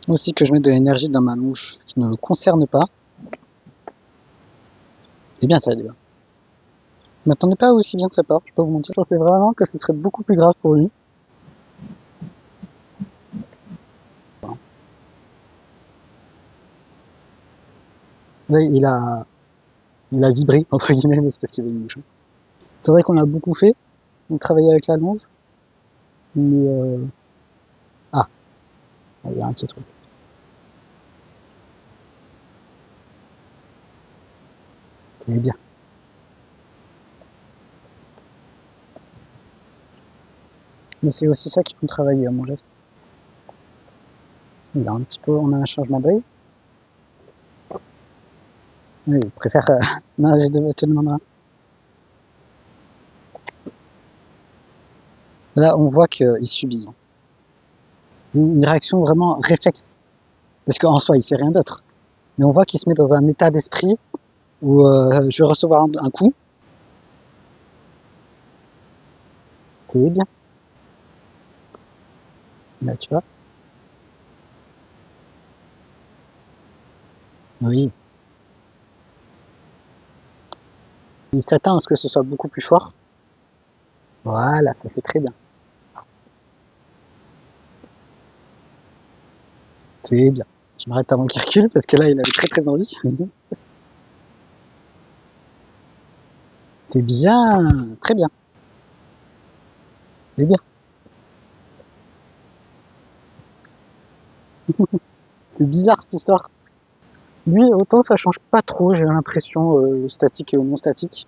Aussi que je mette de l'énergie dans ma louche qui ne le concerne pas. C'est bien ça, les gars. Je m'attendais pas aussi bien de sa part, je peux pas vous mentir. Je pensais vraiment que ce serait beaucoup plus grave pour lui. Là, il a vibré, entre guillemets, mais c'est parce qu'il y avait une bouchon. C'est vrai qu'on a beaucoup fait, on travaillait avec la longe, mais ah, il y a un petit truc. C'est bien. Mais c'est aussi ça qui font travailler, à mon geste. Il a un petit peu, on a un changement d'œil. Oui, il préfère. Non, je te demanderai. Là, on voit qu'il subit. Une réaction vraiment réflexe. Parce qu'en soi, il fait rien d'autre. Mais on voit qu'il se met dans un état d'esprit où je vais recevoir un coup. C'est bien. Là, tu vois. Oui. Il s'attend à ce que ce soit beaucoup plus fort. Voilà, ça c'est très bien. C'est bien. Je m'arrête avant qu'il recule parce que là, il avait très très envie. C'est bien. Très bien. C'est bien. C'est bizarre cette histoire. Lui, autant ça change pas trop, j'ai l'impression, statique et non statique.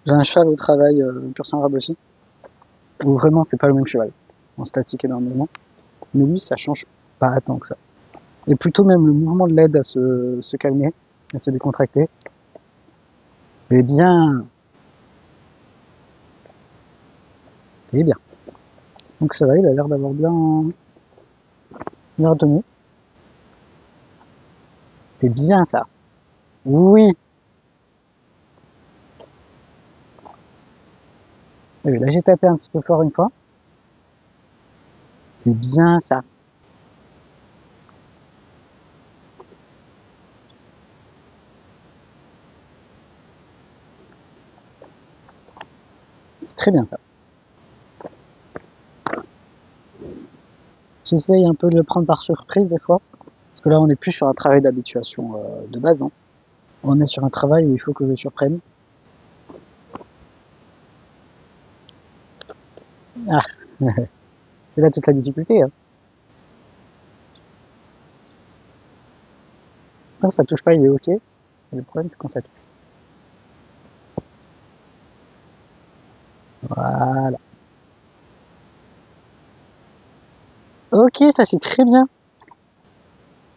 J'ai un cheval au travail, pur sang arabe aussi, où vraiment c'est pas le même cheval, en statique et dans le mouvement. Mais lui, ça change pas tant que ça. Et plutôt même le mouvement de l'aide à se calmer, à se décontracter. Eh bien, c'est bien. Donc ça va, il a l'air d'avoir bien retenu. C'est bien ça. Oui. Et là, j'ai tapé un petit peu fort une fois. C'est bien ça. C'est très bien ça. J'essaye un peu de le prendre par surprise des fois. Parce que là, on n'est plus sur un travail d'habituation de base. Hein. On est sur un travail où il faut que je le surprenne. Ah, c'est là toute la difficulté. Hein. Quand ça touche pas, il est ok. Et le problème, c'est quand ça touche. Voilà. Ok, ça c'est très bien.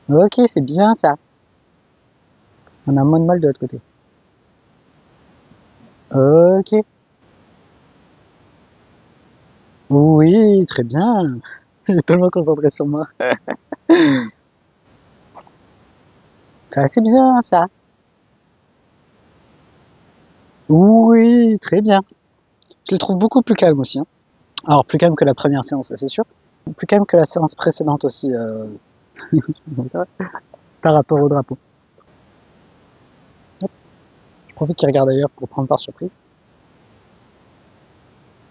Ok, c'est bien ça. On a moins de mal de l'autre côté. Ok. Oui, très bien. Il est tellement concentré sur moi. C'est bien ça. Oui, très bien. Je le trouve beaucoup plus calme aussi. Hein. Alors plus calme que la première séance, ça c'est sûr. Plus calme que la séance précédente aussi. Ça, par rapport au drapeau. Je profite qu'il regarde ailleurs pour prendre par surprise.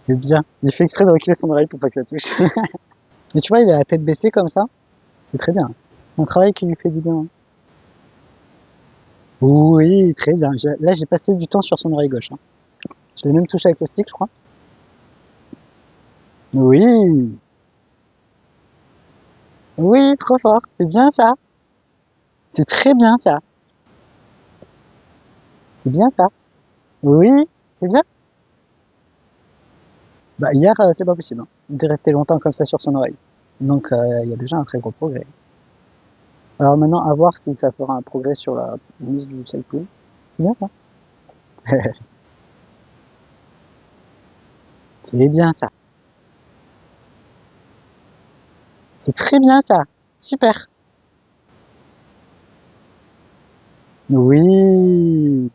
C'est bien. Il fait exprès de reculer son oreille pour pas que ça touche. Mais tu vois, il a la tête baissée comme ça. C'est très bien. Un travail qui lui fait du bien. Oui, très bien. Là, j'ai passé du temps sur son oreille gauche. Hein. Je l'ai même touché avec le stick, je crois. Oui. Oui, trop fort. C'est bien ça. C'est très bien ça. C'est bien ça. Oui, c'est bien. Bah, hier, c'est pas possible. Hein, de rester longtemps comme ça sur son oreille. Donc, il y a déjà un très gros progrès. Alors maintenant, à voir si ça fera un progrès sur la mise du cycling. C'est bien ça. C'est bien ça. C'est très bien ça. Super. Oui.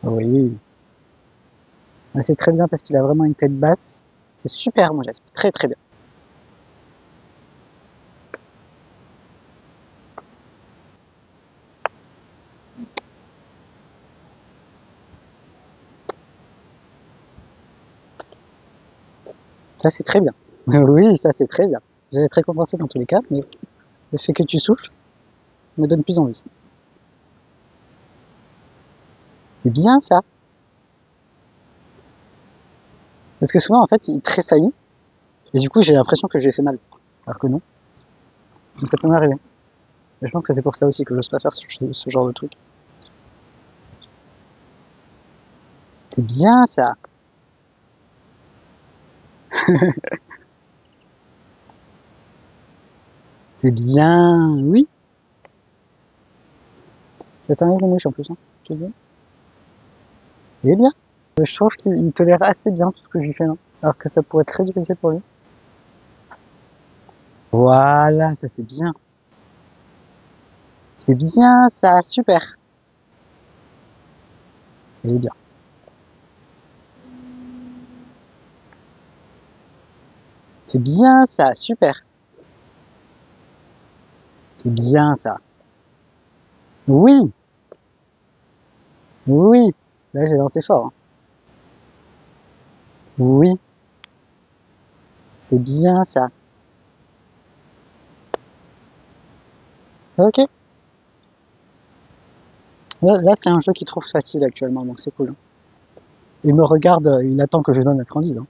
Oui. C'est très bien parce qu'il a vraiment une tête basse. C'est super, moi j'espère. Très très bien. Ça, c'est très bien. Oui, ça, c'est très bien. Je vais être récompensé dans tous les cas, mais le fait que tu souffles me donne plus envie. C'est bien ça. Parce que souvent, en fait, il tressaillit, et du coup, j'ai l'impression que je lui ai fait mal. Alors que non. Mais ça peut m'arriver. Et je pense que c'est pour ça aussi que j'ose pas faire ce genre de truc. C'est bien ça. C'est bien. Oui. Ça t'enlève les mouches en plus, hein. Tu veux? Eh bien. Je trouve qu'il tolère assez bien tout ce que je lui fais, hein. Alors que ça pourrait être très difficile pour lui. Voilà, ça c'est bien. C'est bien ça, super. C'est bien. C'est bien ça, super. C'est bien ça. Oui, oui. Là j'ai lancé fort, hein. Oui, c'est bien ça. Ok. Là c'est un jeu qu'il trouve facile actuellement, donc c'est cool, hein. Il me regarde, il attend que je donne la friandise, hein.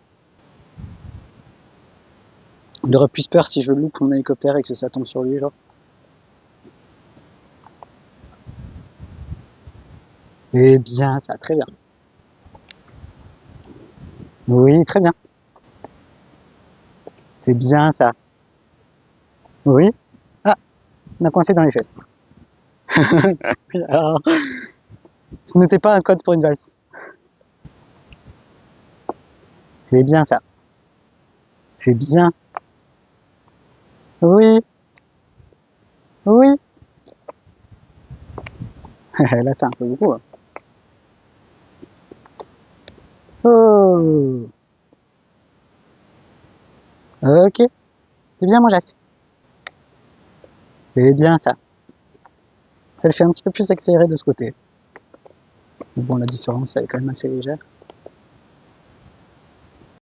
Il aurait plus peur si je loupe mon hélicoptère et que ça tombe sur lui, genre. Eh bien ça, très bien. Oui, très bien. C'est bien ça. Oui. Ah, on a coincé dans les fesses. Alors, ce n'était pas un code pour une valse. C'est bien ça. C'est bien. Oui, oui. Là, c'est un peu beaucoup, hein. Oh, ok. C'est bien mon geste. C'est bien ça. Ça le fait un petit peu plus accélérer de ce côté. Bon, la différence, elle est quand même assez légère.